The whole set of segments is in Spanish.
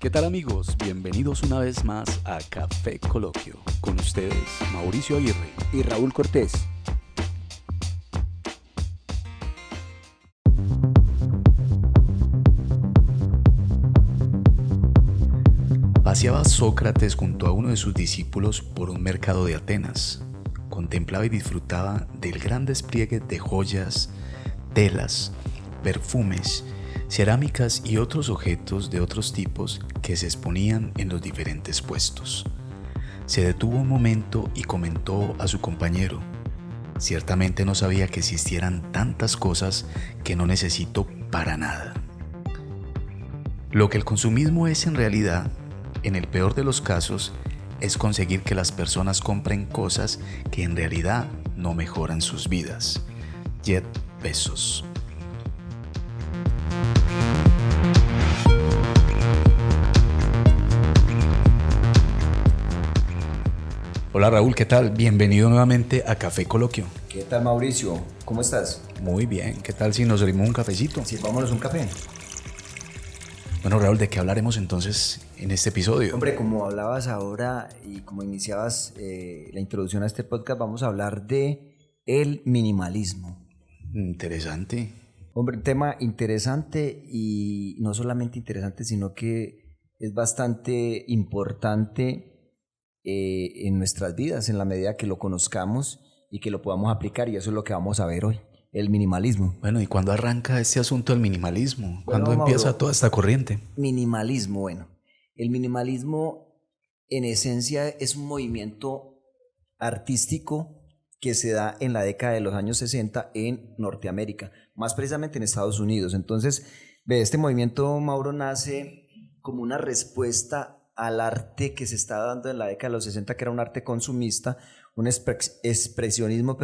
¿Qué tal amigos? Bienvenidos una vez más a Café Coloquio. Con ustedes, Mauricio Aguirre y Raúl Cortés. Paseaba Sócrates junto a uno de sus discípulos por un mercado de Atenas. Contemplaba y disfrutaba del gran despliegue de joyas, telas, perfumes, cerámicas y otros objetos de otros tipos que se exponían en los diferentes puestos. Se detuvo un momento y comentó a su compañero: ciertamente no sabía que existieran tantas cosas que no necesito para nada. Lo que el consumismo es en realidad, en el peor de los casos, es conseguir que las personas compren cosas que en realidad no mejoran sus vidas. Jeff Bezos. Hola Raúl, ¿qué tal? Bienvenido nuevamente a Café Coloquio. ¿Qué tal, Mauricio? ¿Cómo estás? Muy bien, ¿qué tal si nos servimos un cafecito? Sirvámonos un café. Bueno Raúl, ¿de qué hablaremos entonces en este episodio? Hombre, como hablabas ahora y como iniciabas la introducción a este podcast, vamos a hablar de el minimalismo. Interesante. Hombre, un tema interesante y no solamente interesante, sino que es bastante importante en nuestras vidas, en la medida que lo conozcamos y que lo podamos aplicar, y eso es lo que vamos a ver hoy, el minimalismo. Bueno, ¿y cuándo arranca este asunto del minimalismo? ¿Cuándo Bueno, empieza Mauro, toda esta corriente? Minimalismo, bueno, el minimalismo en esencia es un movimiento artístico que se da en la década de los años 60 en Norteamérica, más precisamente en Estados Unidos. Entonces, este movimiento, Mauro, nace como una respuesta al arte que se estaba dando en la década de los 60, que era un arte consumista, un expresionismo,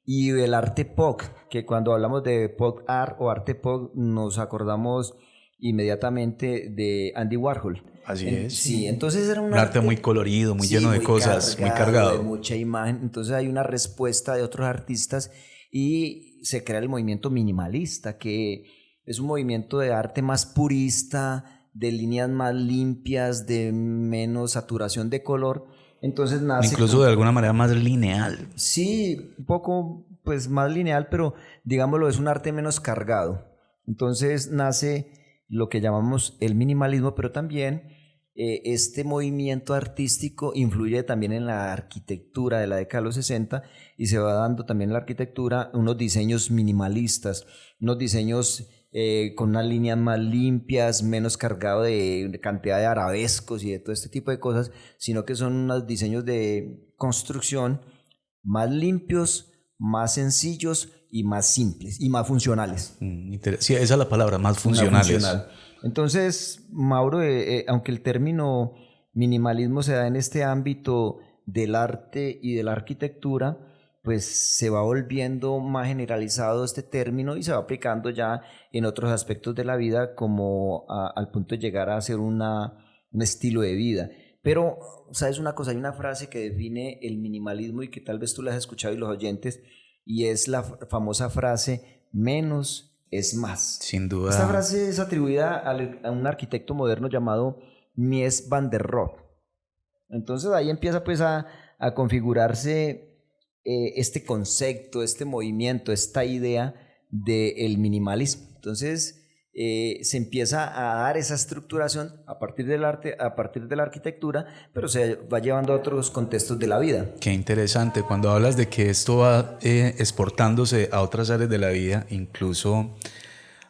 y el arte pop, que cuando hablamos de pop art o arte pop nos acordamos inmediatamente de Andy Warhol. Así es. Sí, entonces era un arte muy colorido, muy lleno de cosas, muy cargado. De mucha imagen. Entonces hay una respuesta de otros artistas y se crea el movimiento minimalista, que es un movimiento de arte más purista, de líneas más limpias, de menos saturación de color. Entonces nace incluso de alguna manera más lineal. Sí, un poco pues más lineal, pero digámoslo, es un arte menos cargado. Entonces nace lo que llamamos el minimalismo, pero también este movimiento artístico influye también en la arquitectura de la década de los 60 y se va dando también en la arquitectura unos diseños minimalistas, unos diseños con unas líneas más limpias, menos cargado de cantidad de arabescos y de todo este tipo de cosas, sino que son unos diseños de construcción más limpios, más sencillos y más simples y más funcionales. Sí, esa es la palabra, más funcionales. Funcional. Entonces, Mauro, aunque el término minimalismo se da en este ámbito del arte y de la arquitectura, pues se va volviendo más generalizado este término y se va aplicando ya en otros aspectos de la vida, como al punto de llegar a ser un estilo de vida. Pero, ¿sabes una cosa? Hay una frase que define el minimalismo y que tal vez tú la has escuchado y los oyentes, y es la famosa frase: menos es más. Sin duda. Esta frase es atribuida a un arquitecto moderno llamado Mies van der Rohe. Entonces ahí empieza pues a configurarse este concepto, este movimiento, esta idea del minimalismo. Entonces se empieza a dar esa estructuración a partir del arte, a partir de la arquitectura, pero se va llevando a otros contextos de la vida. Qué interesante, cuando hablas de que esto va exportándose a otras áreas de la vida, incluso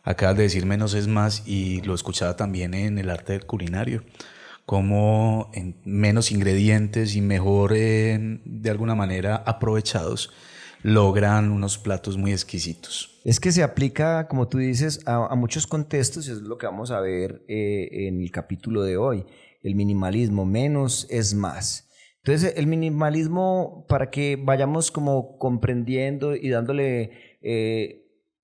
acabas de decir menos es más, y lo escuchaba también en el arte del culinario, como en menos ingredientes y mejor de alguna manera aprovechados logran unos platos muy exquisitos. Es que se aplica, como tú dices, a muchos contextos, y es lo que vamos a ver en el capítulo de hoy. El minimalismo, menos es más. Entonces, el minimalismo, para que vayamos como comprendiendo y dándole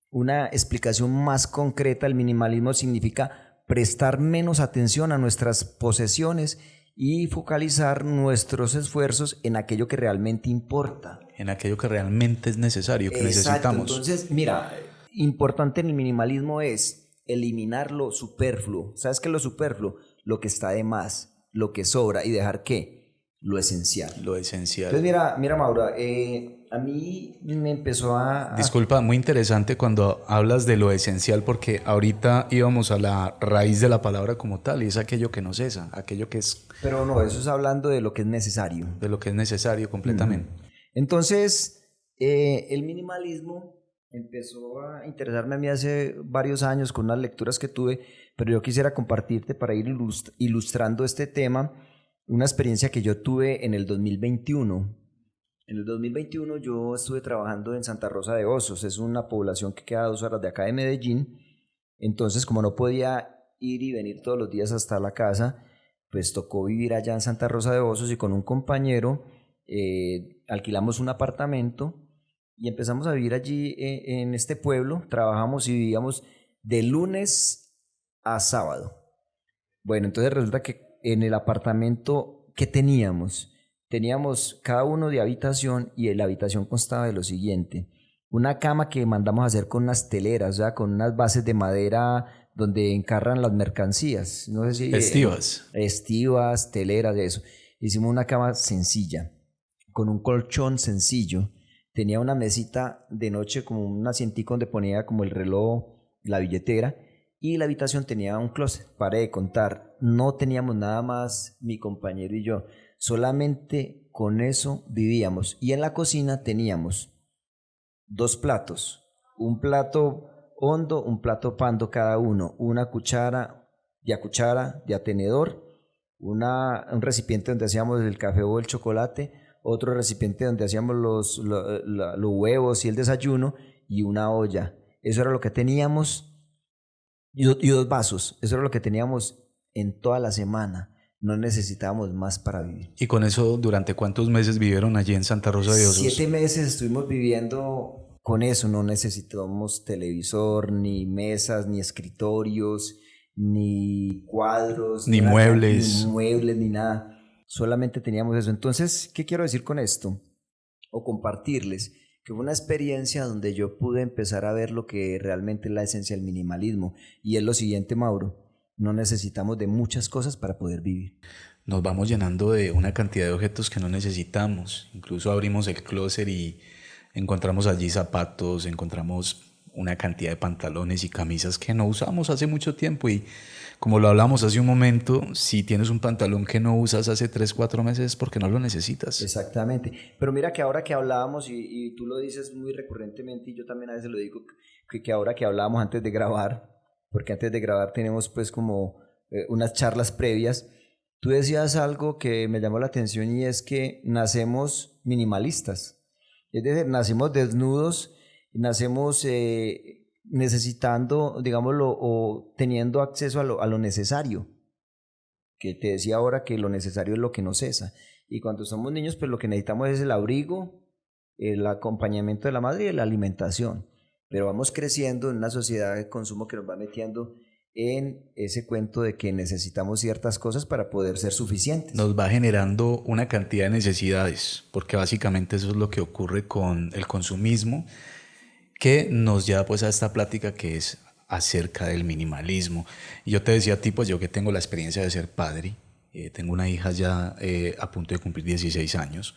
una explicación más concreta, el minimalismo significa prestar menos atención a nuestras posesiones y focalizar nuestros esfuerzos en aquello que realmente importa. En aquello que realmente es necesario, que Exacto. necesitamos. Entonces, mira, importante en el minimalismo es eliminar lo superfluo. ¿Sabes qué es lo superfluo? Lo que está de más, lo que sobra, y dejar ¿qué? Lo esencial. Lo esencial. Entonces mira Maura, a mí me empezó Disculpa, muy interesante cuando hablas de lo esencial, porque ahorita íbamos a la raíz de la palabra como tal, y es aquello que no cesa, aquello que es... Pero no, eso es hablando de lo que es necesario. De lo que es necesario completamente. Entonces, el minimalismo empezó a interesarme a mí hace varios años con unas lecturas que tuve, pero yo quisiera compartirte para ir ilustrando este tema, una experiencia que yo tuve en el 2021. En el 2021 yo estuve trabajando en Santa Rosa de Osos, es una población que queda a 2 horas de acá de Medellín. Entonces, como no podía ir y venir todos los días hasta la casa, pues tocó vivir allá en Santa Rosa de Osos, y con un compañero alquilamos un apartamento y empezamos a vivir allí en este pueblo. Trabajamos y vivíamos de lunes a sábado. Bueno, entonces resulta que en el apartamento que teníamos cada uno de habitación, y la habitación constaba de lo siguiente: una cama que mandamos a hacer con unas teleras, o sea, con unas bases de madera donde encarran las mercancías. No sé si... estivas, teleras, de eso. Hicimos una cama sencilla, con un colchón sencillo. Tenía una mesita de noche, como un asientico donde ponía como el reloj, la billetera, y la habitación tenía un closet. Paré de contar, no teníamos nada más mi compañero y yo, solamente con eso vivíamos. Y en la cocina teníamos 2 platos, un plato hondo, un plato pando cada uno, una cuchara, de a tenedor, un recipiente donde hacíamos el café o el chocolate, otro recipiente donde hacíamos los huevos y el desayuno, y una olla. Eso era lo que teníamos, y 2 vasos. Eso era lo que teníamos en toda la semana. No necesitábamos más para vivir. ¿Y con eso durante cuántos meses vivieron allí en Santa Rosa de Osos? 7 meses estuvimos viviendo con eso. No necesitábamos televisor, ni mesas, ni escritorios, ni cuadros, ni muebles, ni nada. Solamente teníamos eso. Entonces, ¿qué quiero decir con esto? O compartirles que fue una experiencia donde yo pude empezar a ver lo que realmente es la esencia del minimalismo. Y es lo siguiente, Mauro: no necesitamos de muchas cosas para poder vivir. Nos vamos llenando de una cantidad de objetos que no necesitamos. Incluso abrimos el closet y encontramos allí zapatos, encontramos una cantidad de pantalones y camisas que no usamos hace mucho tiempo. Y como lo hablamos hace un momento, si tienes un pantalón que no usas hace 3, 4 meses es porque no lo necesitas. Exactamente. Pero mira que ahora que hablábamos, y tú lo dices muy recurrentemente, y yo también a veces lo digo, que ahora que hablábamos antes de grabar, porque antes de grabar tenemos pues como unas charlas previas, tú decías algo que me llamó la atención, y es que nacemos minimalistas. Es decir, nacemos desnudos, nacemos necesitando, digámoslo, o teniendo acceso a lo necesario. Que te decía ahora que lo necesario es lo que no cesa. Y cuando somos niños, pues lo que necesitamos es el abrigo, el acompañamiento de la madre y la alimentación. Pero vamos creciendo en una sociedad de consumo que nos va metiendo en ese cuento de que necesitamos ciertas cosas para poder ser suficientes. Nos va generando una cantidad de necesidades, porque básicamente eso es lo que ocurre con el consumismo, que nos lleva pues a esta plática que es acerca del minimalismo. Y yo te decía a ti, pues yo que tengo la experiencia de ser padre, tengo una hija ya a punto de cumplir 16 años,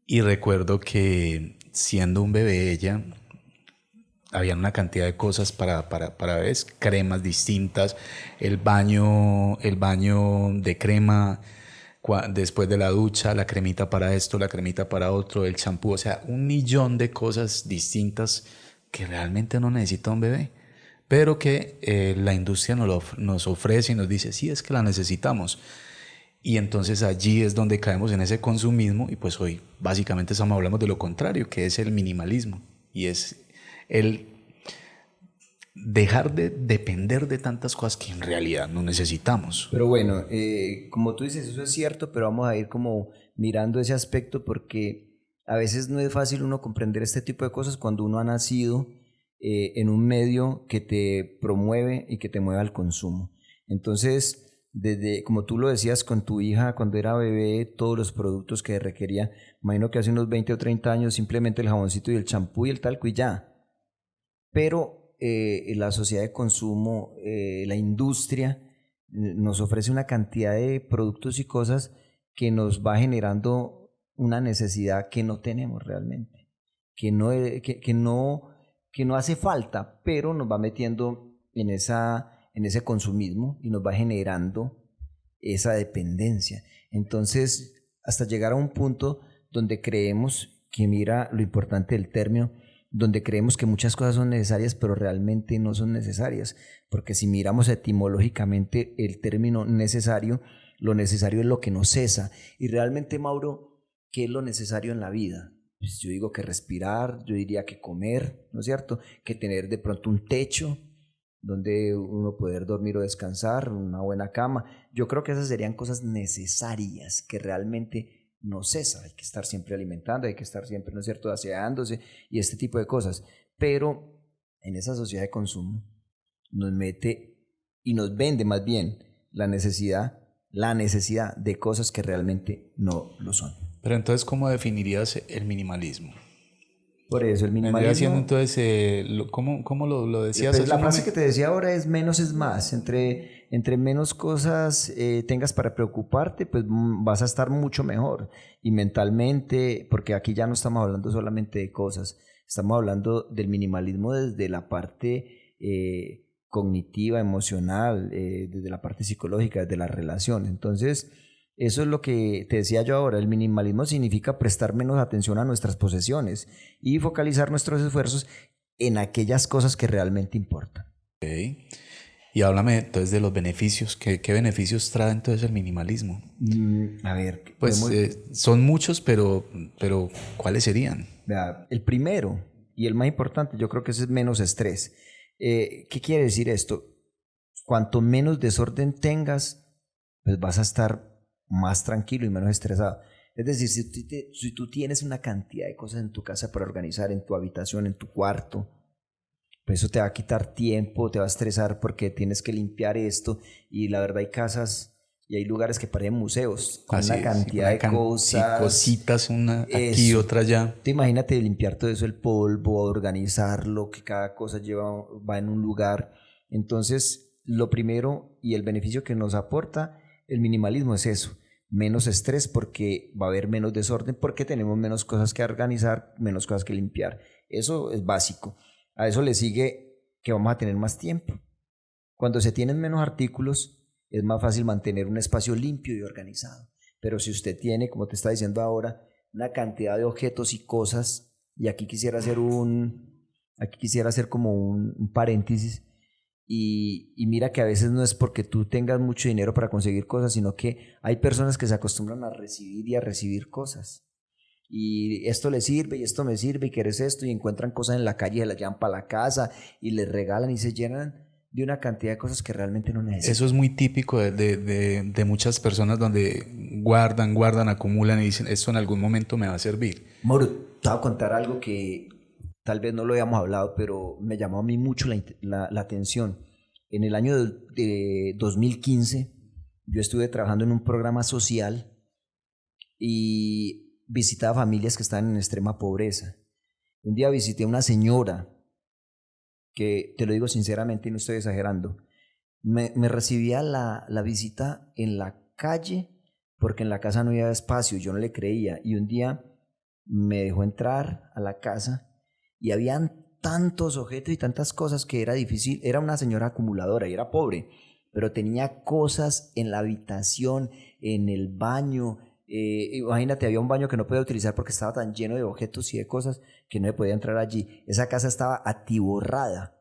y recuerdo que siendo un bebé ella, había una cantidad de cosas para bebés, cremas distintas, el baño de crema después de la ducha, la cremita para esto, la cremita para otro, el champú, o sea, un millón de cosas distintas que realmente no necesita un bebé, pero que la industria nos ofrece y nos dice, sí, es que la necesitamos. Y entonces allí es donde caemos en ese consumismo, y pues hoy básicamente hablamos de lo contrario, que es el minimalismo, y es el dejar de depender de tantas cosas que en realidad no necesitamos. Pero bueno, como tú dices, eso es cierto, pero vamos a ir como mirando ese aspecto, porque a veces no es fácil uno comprender este tipo de cosas cuando uno ha nacido en un medio que te promueve y que te mueve al consumo. Entonces, desde, como tú lo decías con tu hija cuando era bebé, todos los productos que requería, imagino que hace unos 20 o 30 años simplemente el jaboncito y el champú y el talco y ya. Pero la sociedad de consumo, la industria, nos ofrece una cantidad de productos y cosas que nos va generando una necesidad que no tenemos realmente, que no hace falta, pero nos va metiendo en ese consumismo y nos va generando esa dependencia. Entonces, hasta llegar a un punto donde creemos que, mira lo importante del término, donde creemos que muchas cosas son necesarias, pero realmente no son necesarias, porque si miramos etimológicamente el término necesario, lo necesario es lo que nos cesa. Y realmente, Mauro, ¿qué es lo necesario en la vida? Pues yo digo que respirar, yo diría que comer, ¿no es cierto? Que tener de pronto un techo donde uno poder dormir o descansar, una buena cama. Yo creo que esas serían cosas necesarias que realmente no cesa. Hay que estar siempre alimentando, hay que estar siempre, ¿no es cierto?, aseándose y este tipo de cosas. Pero en esa sociedad de consumo nos mete y nos vende más bien la necesidad de cosas que realmente no lo son. Pero entonces, ¿cómo definirías el minimalismo? Por eso el Vendría minimalismo... siendo entonces, ¿cómo lo decías? Pues la frase que te decía ahora es menos es más. Entre menos cosas tengas para preocuparte, pues vas a estar mucho mejor. Y mentalmente, porque aquí ya no estamos hablando solamente de cosas, estamos hablando del minimalismo desde la parte cognitiva, emocional, desde la parte psicológica, desde la relación. Entonces, eso es lo que te decía yo ahora. El minimalismo significa prestar menos atención a nuestras posesiones y focalizar nuestros esfuerzos en aquellas cosas que realmente importan. Okay. Y háblame entonces de los beneficios. ¿Qué beneficios trae entonces el minimalismo? A ver, pues son muchos, pero ¿cuáles serían? Vea, el primero y el más importante, yo creo que ese es menos estrés. ¿Qué quiere decir esto? Cuanto menos desorden tengas, pues vas a estar más tranquilo y menos estresado. Es decir, si tú tienes una cantidad de cosas en tu casa para organizar, en tu habitación, en tu cuarto, pues eso te va a quitar tiempo, te va a estresar porque tienes que limpiar esto. Y la verdad hay casas y hay lugares que parecen museos con una cantidad de cosas. Sí, cositas, una aquí, otra allá. Te imagínate limpiar todo eso, el polvo, organizarlo, que cada cosa va en un lugar. Entonces, lo primero y el beneficio que nos aporta el minimalismo es eso, menos estrés porque va a haber menos desorden, porque tenemos menos cosas que organizar, menos cosas que limpiar. Eso es básico. A eso le sigue que vamos a tener más tiempo. Cuando se tienen menos artículos, es más fácil mantener un espacio limpio y organizado. Pero si usted tiene, como te está diciendo ahora, una cantidad de objetos y cosas, y aquí quisiera hacer como un paréntesis, y mira que a veces no es porque tú tengas mucho dinero para conseguir cosas, sino que hay personas que se acostumbran a recibir y a recibir cosas. Y esto le sirve y esto me sirve y quieres esto, y encuentran cosas en la calle y se las llevan para la casa y les regalan y se llenan de una cantidad de cosas que realmente no necesitan. Eso es muy típico de muchas personas donde guardan, acumulan y dicen, esto en algún momento me va a servir. Mauro, te voy a contar algo que tal vez no lo habíamos hablado, pero me llamó a mí mucho la atención. En el año de 2015, yo estuve trabajando en un programa social y visitaba familias que estaban en extrema pobreza. Un día visité a una señora que, te lo digo sinceramente y no estoy exagerando, me recibía la visita en la calle porque en la casa no había espacio, yo no le creía. Y un día me dejó entrar a la casa y habían tantos objetos y tantas cosas que era difícil. Era una señora acumuladora y era pobre, pero tenía cosas en la habitación, en el baño. Imagínate, había un baño que no podía utilizar porque estaba tan lleno de objetos y de cosas que no se podía entrar allí. Esa casa estaba atiborrada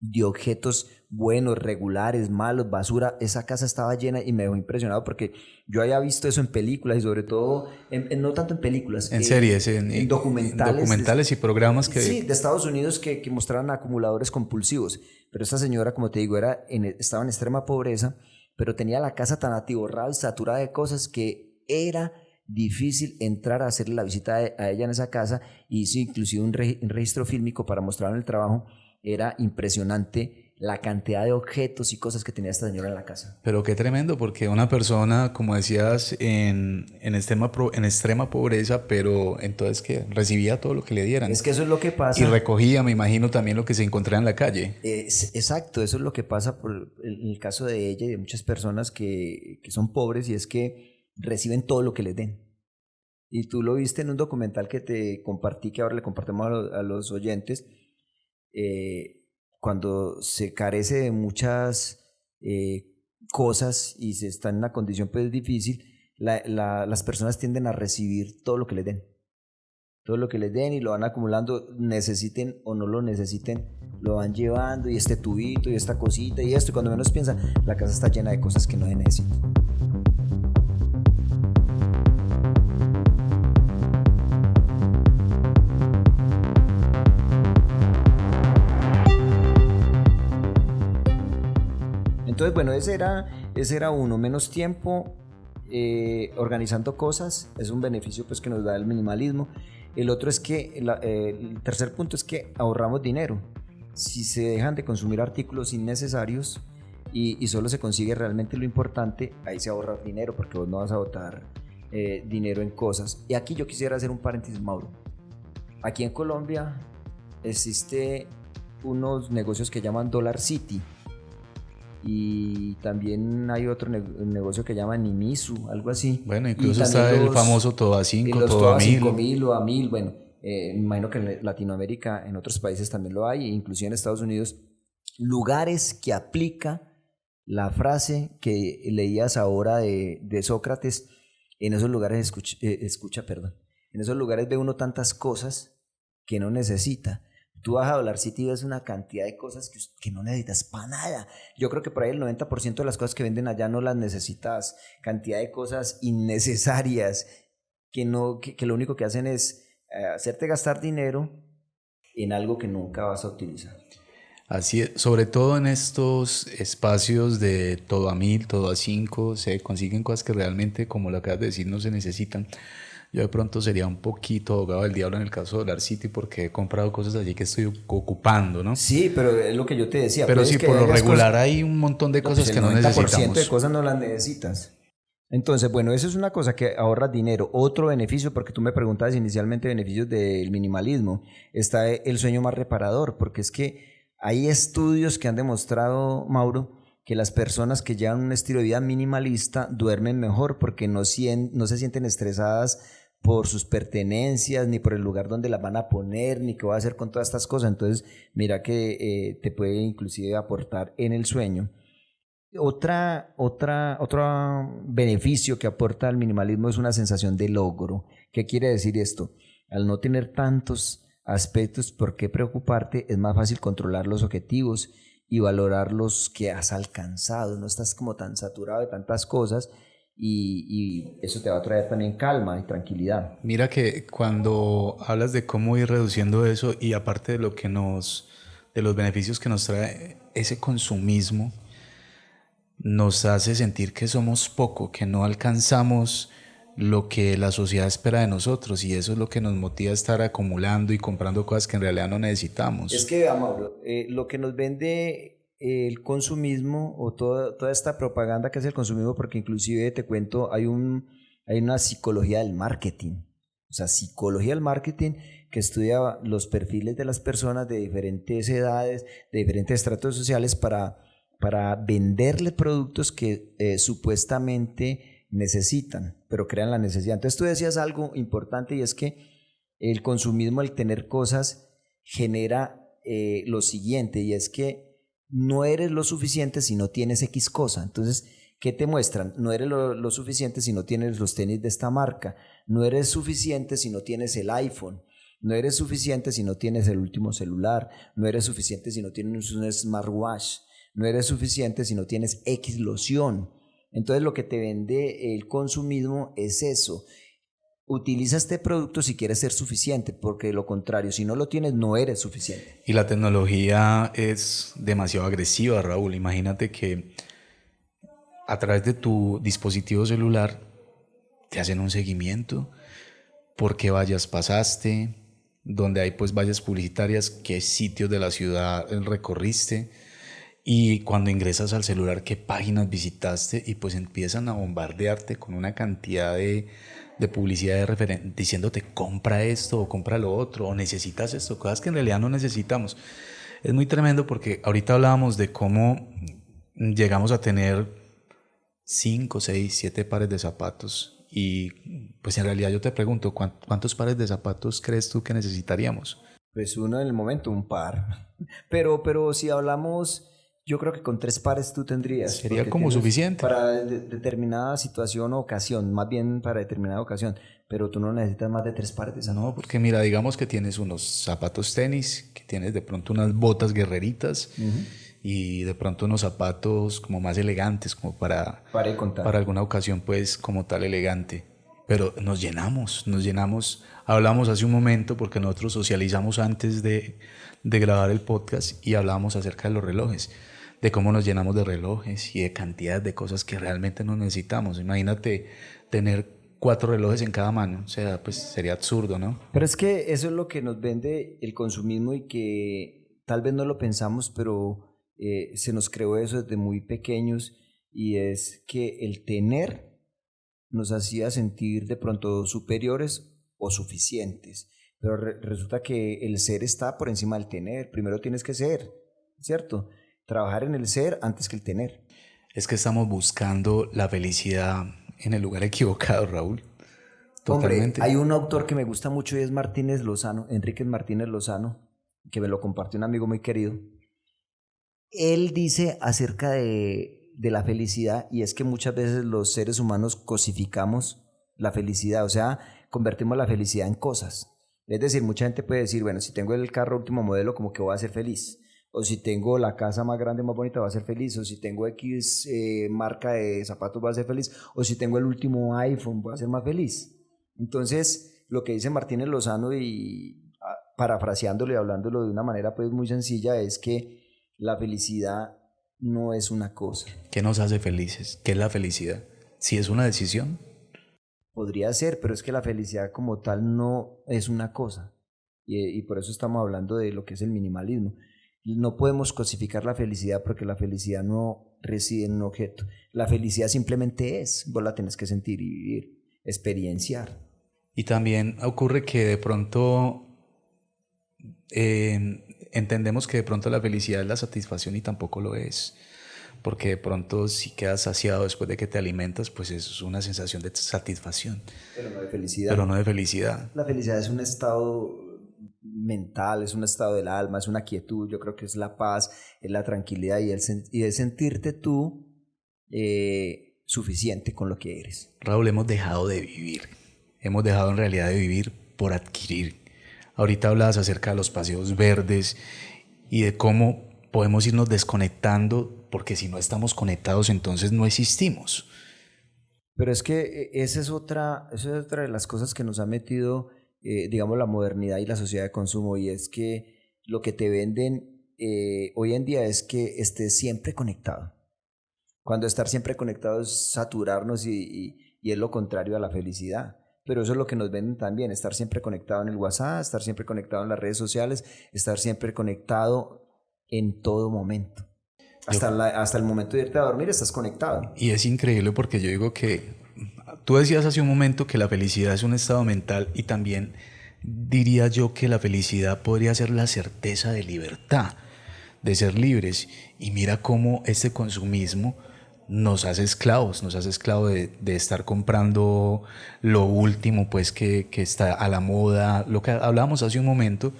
de objetos buenos, regulares, malos, basura. Esa casa estaba llena y me dejó impresionado porque yo había visto eso en películas y sobre todo, no tanto en películas, en series, en documentales y programas que... Sí, de Estados Unidos que mostraban acumuladores compulsivos. Pero esta señora, como te digo, estaba en extrema pobreza, pero tenía la casa tan atiborrada y saturada de cosas que era difícil entrar a hacerle la visita a ella en esa casa. Hizo inclusive un registro fílmico para mostrar en el trabajo. Era impresionante la cantidad de objetos y cosas que tenía esta señora en la casa. Pero qué tremendo, porque una persona, como decías, en extrema pobreza, pero entonces que recibía todo lo que le dieran. Es que eso es lo que pasa. Y recogía, me imagino, también lo que se encontraba en la calle. Exacto, eso es lo que pasa en el caso de ella y de muchas personas que son pobres, y es que reciben todo lo que les den. Y tú lo viste en un documental que te compartí, que ahora le compartimos a los oyentes, cuando se carece de muchas cosas y se está en una condición pues difícil, las personas tienden a recibir todo lo que les den. Todo lo que les den y lo van acumulando, necesiten o no lo necesiten, lo van llevando, y este tubito y esta cosita y esto, y cuando menos piensan, la casa está llena de cosas que no se necesitan. Entonces, bueno, ese era uno, menos tiempo organizando cosas, es un beneficio pues que nos da el minimalismo. El otro es que, el tercer punto es que ahorramos dinero. Si se dejan de consumir artículos innecesarios y solo se consigue realmente lo importante, ahí se ahorra dinero, porque vos no vas a botar dinero en cosas. Y aquí yo quisiera hacer un paréntesis, Mauro. Aquí en Colombia existe unos negocios que llaman Dollar City, y también hay otro negocio que llama Nimisu, algo así. Bueno, incluso está el famoso Todo a 5, Todo a 5.000 o a 1.000. Bueno, me imagino que en Latinoamérica, en otros países también lo hay, inclusive en Estados Unidos, lugares que aplica la frase que leías ahora de Sócrates. En esos lugares en esos lugares ve uno tantas cosas que no necesita. Tú vas a Dollar City y ves una cantidad de cosas que no necesitas para nada. Yo creo que por ahí el 90% de las cosas que venden allá no las necesitas. Cantidad de cosas innecesarias que lo único que hacen es hacerte gastar dinero en algo que nunca vas a utilizar. Así es, sobre todo en estos espacios de todo a 1.000, todo a 5, se consiguen cosas que realmente, como lo acabas de decir, no se necesitan. Yo de pronto sería un poquito abogado del diablo en el caso de Dollar City, porque he comprado cosas allí que estoy ocupando, ¿no? Sí, pero es lo que yo te decía. Pero sí, por lo regular hay un montón de cosas que no necesitamos. El 90% de cosas no las necesitas. Entonces, bueno, eso es una cosa, que ahorras dinero. Otro beneficio, porque tú me preguntabas inicialmente beneficios del minimalismo, está el sueño más reparador, porque es que hay estudios que han demostrado, Mauro, que las personas que llevan un estilo de vida minimalista duermen mejor, porque no se sienten estresadas por sus pertenencias, ni por el lugar donde las van a poner, ni qué va a hacer con todas estas cosas. Entonces, mira que te puede inclusive aportar en el sueño. Otro beneficio que aporta el minimalismo es una sensación de logro. ¿Qué quiere decir esto? Al no tener tantos aspectos por qué preocuparte, es más fácil controlar los objetivos y valorar los que has alcanzado. No estás como tan saturado de tantas cosas, y eso te va a traer también calma y tranquilidad. Mira que cuando hablas de cómo ir reduciendo eso, y aparte de de los beneficios que nos trae ese consumismo, nos hace sentir que somos poco, que no alcanzamos lo que la sociedad espera de nosotros, y eso es lo que nos motiva a estar acumulando y comprando cosas que en realidad no necesitamos. Es que, Mauro, lo que nos vende el consumismo, o toda esta propaganda que hace el consumismo, porque inclusive te cuento, hay una psicología del marketing, o sea, psicología del marketing, que estudia los perfiles de las personas de diferentes edades, de diferentes estratos sociales, para venderle productos que supuestamente necesitan, pero crean la necesidad. Entonces tú decías algo importante, y es que el consumismo, el tener cosas, genera lo siguiente, y es que no eres lo suficiente si no tienes X cosa. Entonces, ¿qué te muestran? No eres lo suficiente si no tienes los tenis de esta marca, no eres suficiente si no tienes el iPhone, no eres suficiente si no tienes el último celular, no eres suficiente si no tienes un smartwatch, no eres suficiente si no tienes X loción. Entonces lo que te vende el consumismo es eso. Utiliza este producto si quieres ser suficiente, porque de lo contrario, si no lo tienes, no eres suficiente. Y la tecnología es demasiado agresiva, Raúl. Imagínate que a través de tu dispositivo celular te hacen un seguimiento por qué vallas pasaste, donde hay pues vallas publicitarias, qué sitios de la ciudad recorriste, Y cuando ingresas al celular, qué páginas visitaste y pues empiezan a bombardearte con una cantidad de publicidad diciéndote compra esto o compra lo otro o necesitas esto, cosas que en realidad no necesitamos. Es muy tremendo porque ahorita hablábamos de cómo llegamos a tener 5, 6, 7 pares de zapatos y pues en realidad yo te pregunto, ¿cuántos pares de zapatos crees tú que necesitaríamos? Pues uno en el momento, un par. Pero si hablamos, yo creo que con 3 pares tú tendrías. Sería Porque como tienes suficiente. para determinada situación o ocasión, más bien para determinada ocasión. Pero tú no necesitas más de 3 pares de zapatos. No, porque mira, digamos que tienes unos zapatos tenis, que tienes de pronto unas botas guerreritas y de pronto unos zapatos como más elegantes, como Para de contar. para alguna ocasión pues como tal elegante. Pero nos llenamos. Hablamos hace un momento porque nosotros socializamos antes de grabar el podcast y hablábamos acerca de los relojes, de cómo nos llenamos de relojes y de cantidad de cosas que realmente no necesitamos. Imagínate tener 4 relojes en cada mano, o sea, pues sería absurdo, ¿no? Pero es que eso es lo que nos vende el consumismo y que tal vez no lo pensamos, pero se nos creó eso desde muy pequeños y es que el tener nos hacía sentir de pronto superiores o suficientes. Pero resulta que el ser está por encima del tener. Primero tienes que ser, ¿cierto? Trabajar en el ser antes que el tener. Es que estamos buscando la felicidad en el lugar equivocado, Raúl. Hombre, Totalmente. hay un autor que me gusta mucho y es Martínez Lozano, Enríquez Martínez Lozano, que me lo compartió un amigo muy querido. Él dice acerca de la felicidad y es que muchas veces los seres humanos cosificamos la felicidad, o sea, convertimos la felicidad en cosas. Es decir, mucha gente puede decir, bueno, si tengo el carro último modelo, como que voy a ser feliz. O si tengo la casa más grande, más bonita, voy a ser feliz. O si tengo X marca de zapatos, voy a ser feliz. O si tengo el último iPhone, voy a ser más feliz. Entonces, lo que dice Martínez Lozano y parafraseándolo y hablándolo de una manera pues muy sencilla es que la felicidad no es una cosa. ¿Qué nos hace felices? ¿Qué es la felicidad? Si es una decisión. Podría ser, pero es que la felicidad como tal no es una cosa. Y por eso estamos hablando de lo que es el minimalismo. No podemos cosificar la felicidad porque la felicidad no reside en un objeto. La felicidad simplemente es. Vos la tenés que sentir y vivir, experienciar. Y también ocurre que de pronto entendemos que de pronto la felicidad es la satisfacción y tampoco lo es. Porque de pronto si quedas saciado después de que te alimentas, pues es una sensación de satisfacción. Pero no de felicidad. Pero no de felicidad. La felicidad es un estado mental, es un estado del alma, es una quietud, yo creo que es la paz, es la tranquilidad y el sentirte tú suficiente con lo que eres. Raúl, hemos dejado de vivir. Hemos dejado en realidad de vivir por adquirir. Ahorita hablabas acerca de los paseos verdes y de cómo podemos irnos desconectando porque si no estamos conectados entonces no existimos. Pero es que esa es otra de las cosas que nos ha metido, digamos, la modernidad y la sociedad de consumo y es que lo que te venden hoy en día es que estés siempre conectado. Cuando estar siempre conectado es saturarnos y es lo contrario a la felicidad. Pero eso es lo que nos venden también, estar siempre conectado en el WhatsApp, estar siempre conectado en las redes sociales, estar siempre conectado en todo momento. Hasta el momento de irte a dormir estás conectado. Y es increíble porque yo digo que tú decías hace un momento que la felicidad es un estado mental y también diría yo que la felicidad podría ser la certeza de libertad, de ser libres. Y mira cómo este consumismo nos hace esclavos de estar comprando lo último pues que está a la moda, lo que hablábamos hace un momento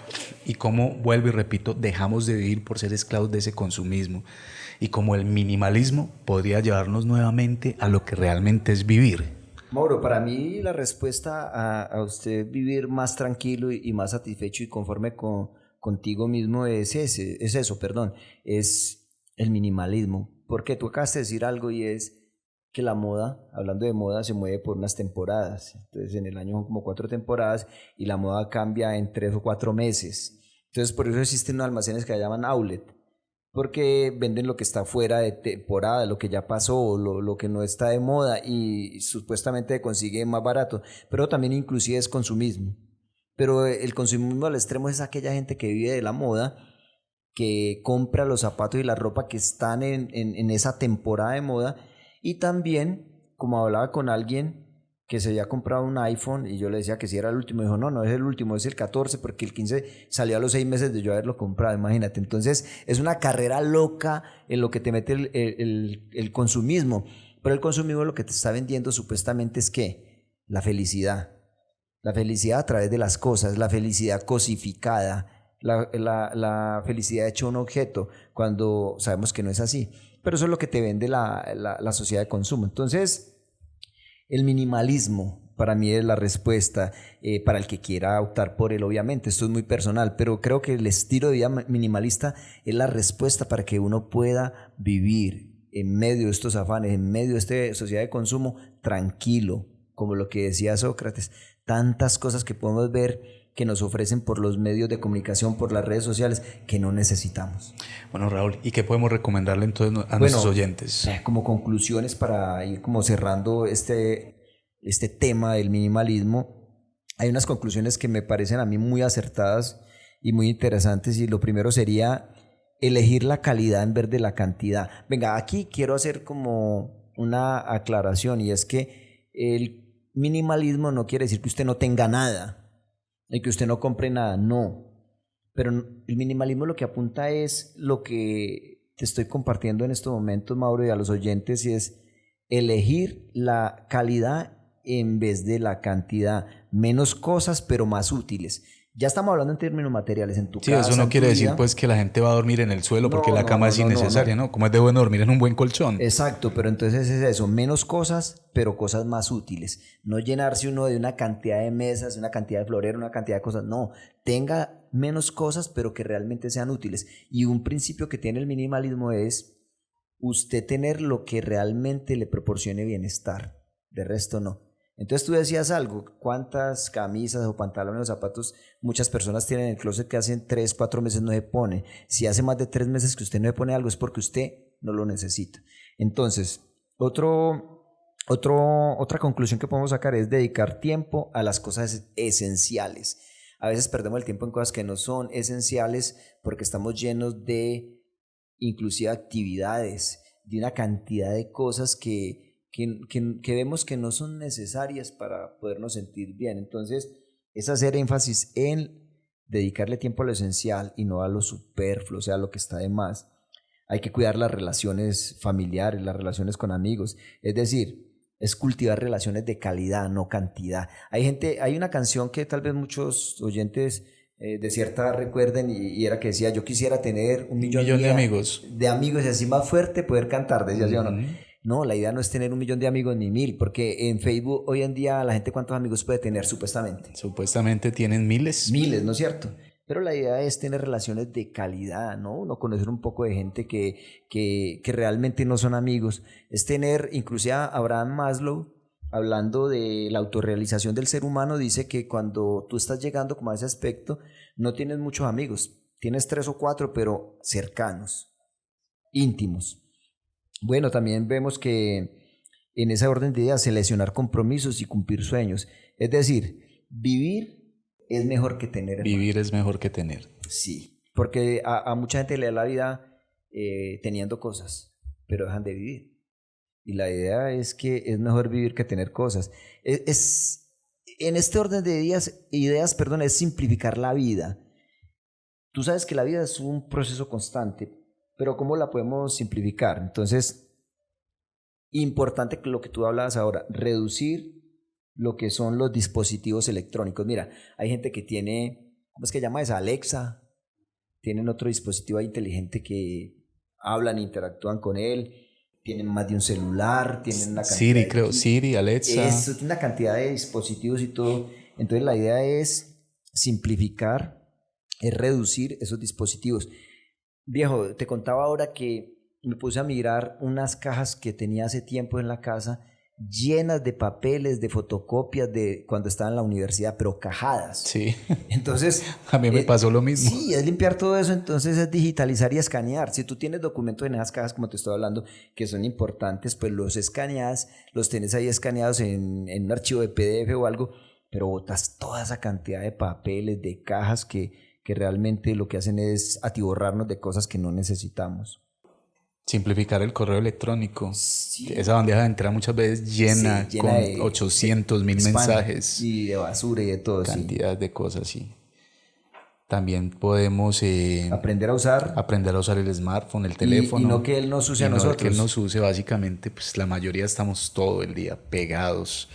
y cómo, vuelvo y repito, dejamos de vivir por ser esclavos de ese consumismo y cómo el minimalismo podría llevarnos nuevamente a lo que realmente es vivir. Mauro, para mí la respuesta a usted vivir más tranquilo y más satisfecho y conforme contigo mismo es el minimalismo. Porque tú acabas de decir algo y es que la moda, hablando de moda, se mueve por unas temporadas. Entonces en el año son como 4 temporadas y la moda cambia en 3 o 4 meses. Entonces por eso existen unos almacenes que se llaman outlet, porque venden lo que está fuera de temporada, lo que ya pasó, lo que no está de moda y supuestamente se consigue más barato, pero también inclusive es consumismo. Pero el consumismo al extremo es aquella gente que vive de la moda que compra los zapatos y la ropa que están en esa temporada de moda. Y también, como hablaba con alguien que se había comprado un iPhone y yo le decía que si era el último, dijo, no, no es el último, es el 14 porque el 15 salió a los 6 meses de yo haberlo comprado, imagínate. Entonces es una carrera loca en lo que te mete el consumismo, pero el consumismo lo que te está vendiendo supuestamente es que la felicidad a través de las cosas, la felicidad cosificada, la felicidad hecha un objeto, cuando sabemos que no es así. Pero eso es lo que te vende la sociedad de consumo. Entonces, el minimalismo para mí es la respuesta para el que quiera optar por él, obviamente. Esto es muy personal, pero creo que el estilo de vida minimalista es la respuesta para que uno pueda vivir en medio de estos afanes, en medio de esta sociedad de consumo, tranquilo, como lo que decía Sócrates. Tantas cosas que podemos ver que nos ofrecen por los medios de comunicación, por las redes sociales, que no necesitamos. Bueno, Raúl, ¿y qué podemos recomendarle entonces a nuestros oyentes? Como conclusiones para ir como cerrando este tema del minimalismo, hay unas conclusiones que me parecen a mí muy acertadas y muy interesantes, y lo primero sería elegir la calidad en vez de la cantidad. Venga, aquí quiero hacer como una aclaración, y es que el minimalismo no quiere decir que usted no tenga nada y que usted no compre nada, no. Pero el minimalismo lo que apunta es lo que te estoy compartiendo en estos momentos, Mauro, y a los oyentes, y es elegir la calidad en vez de la cantidad. Menos cosas, pero más útiles. Ya estamos hablando en términos materiales, en tu casa. Sí, eso no quiere decir pues que la gente va a dormir en el suelo porque la cama es innecesaria, ¿no? Como es de bueno dormir en un buen colchón. Exacto, pero entonces es eso, menos cosas, pero cosas más útiles. No llenarse uno de una cantidad de mesas, una cantidad de florero, una cantidad de cosas. No, tenga menos cosas, pero que realmente sean útiles. Y un principio que tiene el minimalismo es usted tener lo que realmente le proporcione bienestar. De resto no. Entonces tú decías algo, ¿cuántas camisas o pantalones o zapatos muchas personas tienen en el closet que hacen 3, 4 meses no se pone? Si hace más de 3 meses que usted no se pone algo es porque usted no lo necesita. Entonces, otra conclusión que podemos sacar es dedicar tiempo a las cosas esenciales. A veces perdemos el tiempo en cosas que no son esenciales porque estamos llenos de inclusive actividades, de una cantidad de cosas que vemos que no son necesarias para podernos sentir bien. Entonces, es hacer énfasis en dedicarle tiempo a lo esencial y no a lo superfluo, o sea, a lo que está de más. Hay que cuidar las relaciones familiares, las relaciones con amigos. Es decir, es cultivar relaciones de calidad, no cantidad. Hay una canción que tal vez muchos oyentes de cierta recuerden, y era que decía, yo quisiera tener un millón de amigos. De amigos y así más fuerte poder cantar, decía yo, ¿no? No, la idea no es tener 1 millón de amigos ni 1000, porque en Facebook hoy en día la gente, ¿cuántos amigos puede tener supuestamente? Supuestamente tienen miles. Miles, ¿no es cierto? Pero la idea es tener relaciones de calidad, ¿no? Uno conocer un poco de gente que realmente no son amigos. Es tener, inclusive Abraham Maslow, hablando de la autorrealización del ser humano, dice que cuando tú estás llegando como a ese aspecto, no tienes muchos amigos, tienes 3 o 4, pero cercanos, íntimos. Bueno, también vemos que en esa orden de ideas, seleccionar compromisos y cumplir sueños. Es decir, vivir es mejor que tener. Vivir es mejor que tener. Sí, porque a mucha gente le da la vida teniendo cosas, pero dejan de vivir. Y la idea es que es mejor vivir que tener cosas. En este orden de ideas, es simplificar la vida. Tú sabes que la vida es un proceso constante, pero ¿cómo la podemos simplificar? Entonces, importante lo que tú hablabas ahora, reducir lo que son los dispositivos electrónicos. Mira, hay gente que tiene, ¿cómo es que llama esa? Alexa. Tienen otro dispositivo inteligente que hablan, interactúan con él. Tienen más de un celular, tienen una cantidad Siri, Alexa. Eso, tiene una cantidad de dispositivos y todo. Entonces, la idea es simplificar, es reducir esos dispositivos. Viejo, te contaba ahora que me puse a mirar unas cajas que tenía hace tiempo en la casa llenas de papeles, de fotocopias de cuando estaba en la universidad, pero cajadas. Sí. Entonces, a mí me pasó lo mismo. Sí, es limpiar todo eso, entonces es digitalizar y escanear. Si tú tienes documentos en esas cajas, como te estoy hablando, que son importantes, pues los escaneas, los tienes ahí escaneados en un archivo de PDF o algo, pero botas toda esa cantidad de papeles, de cajas que que realmente lo que hacen es atiborrarnos de cosas que no necesitamos. Simplificar el correo electrónico. Sí. Esa bandeja de entrada muchas veces llena, Sí, llena con de 800.000 spam mensajes. y de basura y de todo. Cantidad de cosas, sí. También podemos aprender a usar el smartphone, el teléfono. Y no que él nos use a nosotros. Que él nos use, básicamente, pues la mayoría estamos todo el día pegados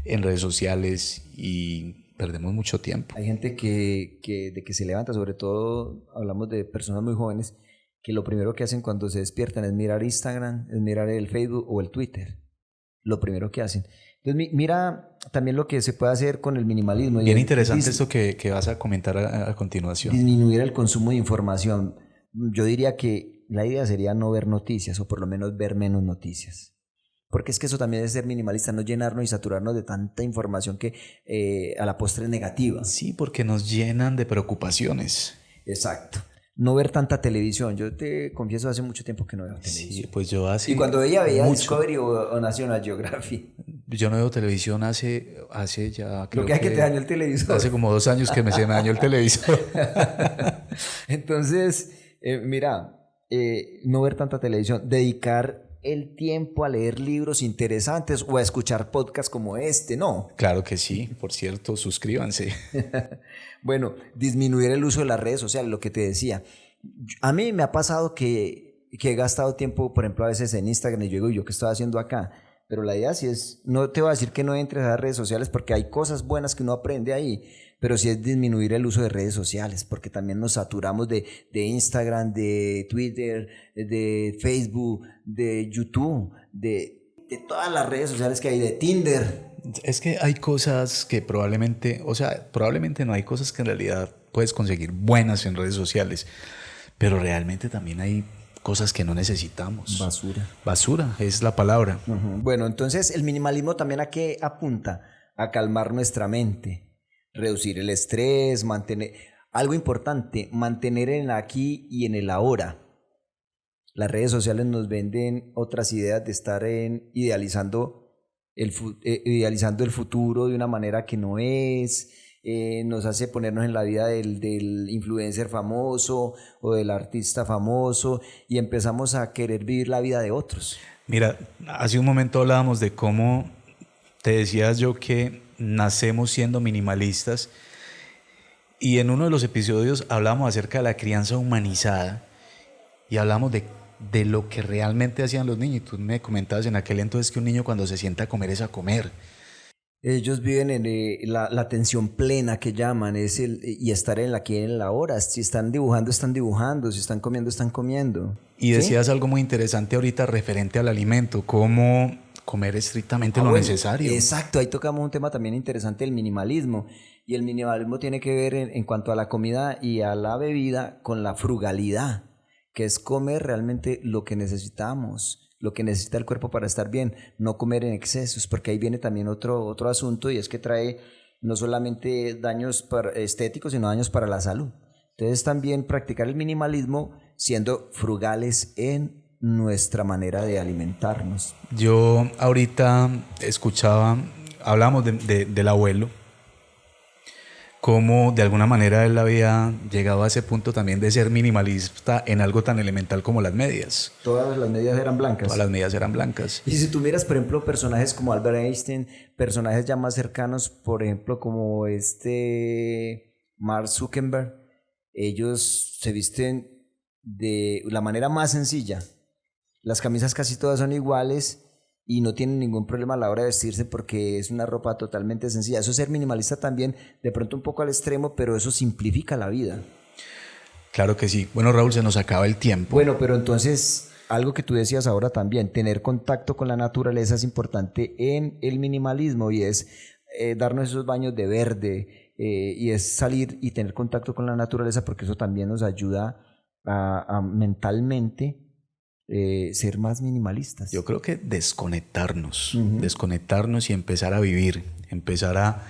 en redes sociales y perdemos mucho tiempo. Hay gente de que se levanta, sobre todo hablamos de personas muy jóvenes, que lo primero que hacen cuando se despiertan es mirar Instagram, es mirar el Facebook o el Twitter. Lo primero que hacen. Entonces mira también lo que se puede hacer con el minimalismo. Bien interesante esto que vas a comentar a continuación. Disminuir el consumo de información. Yo diría que la idea sería no ver noticias o por lo menos ver menos noticias. Porque es que eso también es ser minimalista, no llenarnos y saturarnos de tanta información que a la postre es negativa. Sí, porque nos llenan de preocupaciones. Exacto. No ver tanta televisión. Yo te confieso, hace mucho tiempo que no veo televisión. Sí, pues yo hace. Y cuando veía Discovery o National Geographic. Yo no veo televisión hace ya. Creo que te dañó el televisor. Hace como 2 años que se me dañó el televisor. Entonces, mira, no ver tanta televisión, dedicar el tiempo a leer libros interesantes o a escuchar podcasts como este, ¿no? Claro que sí, por cierto, suscríbanse. Bueno, disminuir el uso de las redes sociales, lo que te decía. A mí me ha pasado que he gastado tiempo, por ejemplo, a veces en Instagram y yo digo, ¿yo qué estoy haciendo acá? Pero la idea sí es, no te voy a decir que no entres a las redes sociales porque hay cosas buenas que uno aprende ahí, pero sí es disminuir el uso de redes sociales porque también nos saturamos de Instagram, de Twitter, de Facebook, de YouTube, de todas las redes sociales que hay, de Tinder. Es que hay cosas que probablemente no, hay cosas que en realidad puedes conseguir buenas en redes sociales, pero realmente también hay cosas que no necesitamos. Basura es la palabra. Uh-huh. Bueno, entonces el minimalismo también ¿a qué apunta? A calmar nuestra mente, reducir el estrés, algo importante, mantener en el aquí y en el ahora. Las redes sociales nos venden otras ideas de estar idealizando el futuro de una manera que no es. Nos hace ponernos en la vida del influencer famoso o del artista famoso y empezamos a querer vivir la vida de otros. Mira, hace un momento hablábamos de cómo te decías yo que nacemos siendo minimalistas y en uno de los episodios hablamos acerca de la crianza humanizada y hablamos de lo que realmente hacían los niños y tú me comentabas en aquel entonces que un niño cuando se sienta a comer es a comer. Ellos viven en la atención plena que llaman, y estar en la aquí y en la hora. Si están dibujando, están dibujando. Si están comiendo, están comiendo. Y decías ¿sí? Algo muy interesante ahorita referente al alimento, cómo comer estrictamente lo necesario. Exacto, ahí tocamos un tema también interesante, el minimalismo. Y el minimalismo tiene que ver en cuanto a la comida y a la bebida con la frugalidad, que es comer realmente lo que necesitamos, lo que necesita el cuerpo para estar bien, no comer en excesos, porque ahí viene también otro asunto y es que trae no solamente daños estéticos, sino daños para la salud. Entonces también practicar el minimalismo siendo frugales en nuestra manera de alimentarnos. Yo ahorita hablábamos del abuelo, cómo de alguna manera él había llegado a ese punto también de ser minimalista en algo tan elemental como las medias. Todas las medias eran blancas. Todas las medias eran blancas. Y si tú miras, por ejemplo, personajes como Albert Einstein, personajes ya más cercanos, por ejemplo, como Mark Zuckerberg, ellos se visten de la manera más sencilla. Las camisas casi todas son iguales y no tienen ningún problema a la hora de vestirse porque es una ropa totalmente sencilla. Eso es ser minimalista también, de pronto un poco al extremo, pero eso simplifica la vida. Claro que sí. Bueno, Raúl, se nos acaba el tiempo. Bueno, pero entonces, algo que tú decías ahora también, tener contacto con la naturaleza es importante en el minimalismo y es darnos esos baños de verde y es salir y tener contacto con la naturaleza porque eso también nos ayuda a mentalmente ser más minimalistas. Yo creo que desconectarnos y empezar a vivir, empezar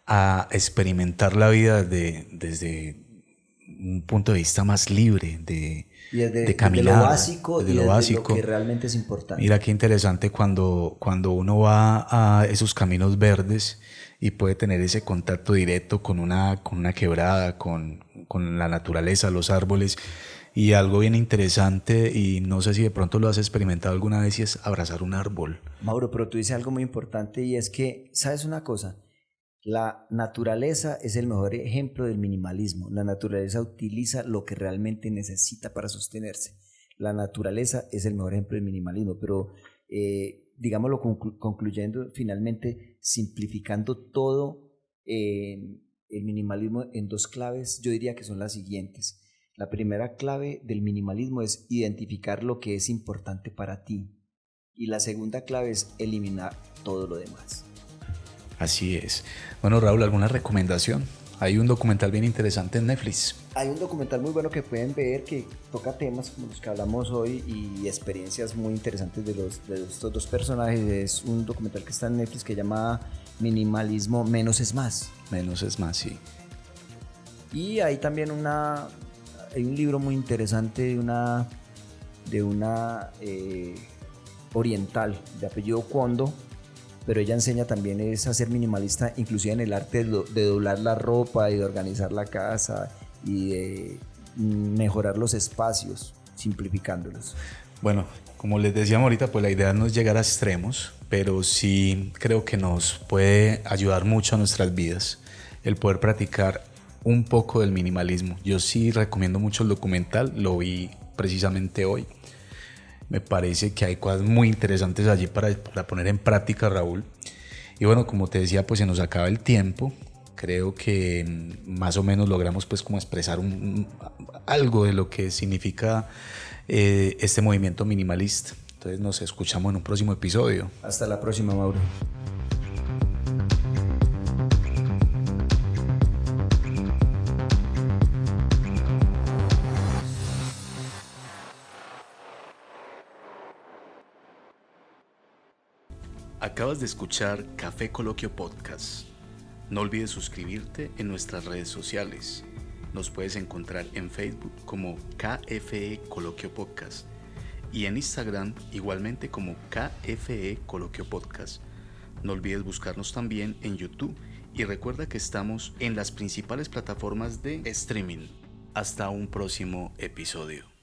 a experimentar la vida desde un punto de vista más libre de caminar. Desde lo básico desde y lo desde básico. lo que realmente es importante. Mira qué interesante cuando uno va a esos caminos verdes y puede tener ese contacto directo con una quebrada, con la naturaleza, los árboles. Y algo bien interesante, y no sé si de pronto lo has experimentado alguna vez, y es abrazar un árbol. Mauro, pero tú dices algo muy importante y es que, ¿sabes una cosa? La naturaleza es el mejor ejemplo del minimalismo. La naturaleza utiliza lo que realmente necesita para sostenerse. La naturaleza es el mejor ejemplo del minimalismo, pero digámoslo concluyendo, finalmente simplificando todo el minimalismo en 2 claves, yo diría que son las siguientes. La primera clave del minimalismo es identificar lo que es importante para ti y la segunda clave es eliminar todo lo demás. Así es. Bueno, Raúl, ¿alguna recomendación? Hay un documental bien interesante en Netflix. Hay un documental muy bueno que pueden ver que toca temas como los que hablamos hoy y experiencias muy interesantes de estos 2 personajes. Es un documental que está en Netflix que se llama Minimalismo Menos es Más. Menos es más, sí. Y hay también hay un libro muy interesante de una oriental de apellido Kondo, pero ella enseña también es a ser minimalista, inclusive en el arte de doblar la ropa y de organizar la casa y de mejorar los espacios, simplificándolos. Bueno, como les decíamos ahorita, pues la idea no es llegar a extremos, pero sí creo que nos puede ayudar mucho a nuestras vidas el poder practicar un poco del minimalismo. Yo sí recomiendo mucho el documental, lo vi precisamente hoy. Me parece que hay cosas muy interesantes allí para poner en práctica, Raúl. Y bueno, como te decía, pues se nos acaba el tiempo. Creo que más o menos logramos pues como expresar algo de lo que significa este movimiento minimalista. Entonces nos escuchamos en un próximo episodio. Hasta la próxima, Mauro. Acabas de escuchar Café Coloquio Podcast. No olvides suscribirte en nuestras redes sociales. Nos puedes encontrar en Facebook como KFE Coloquio Podcast y en Instagram igualmente como KFE Coloquio Podcast. No olvides buscarnos también en YouTube y recuerda que estamos en las principales plataformas de streaming. Hasta un próximo episodio.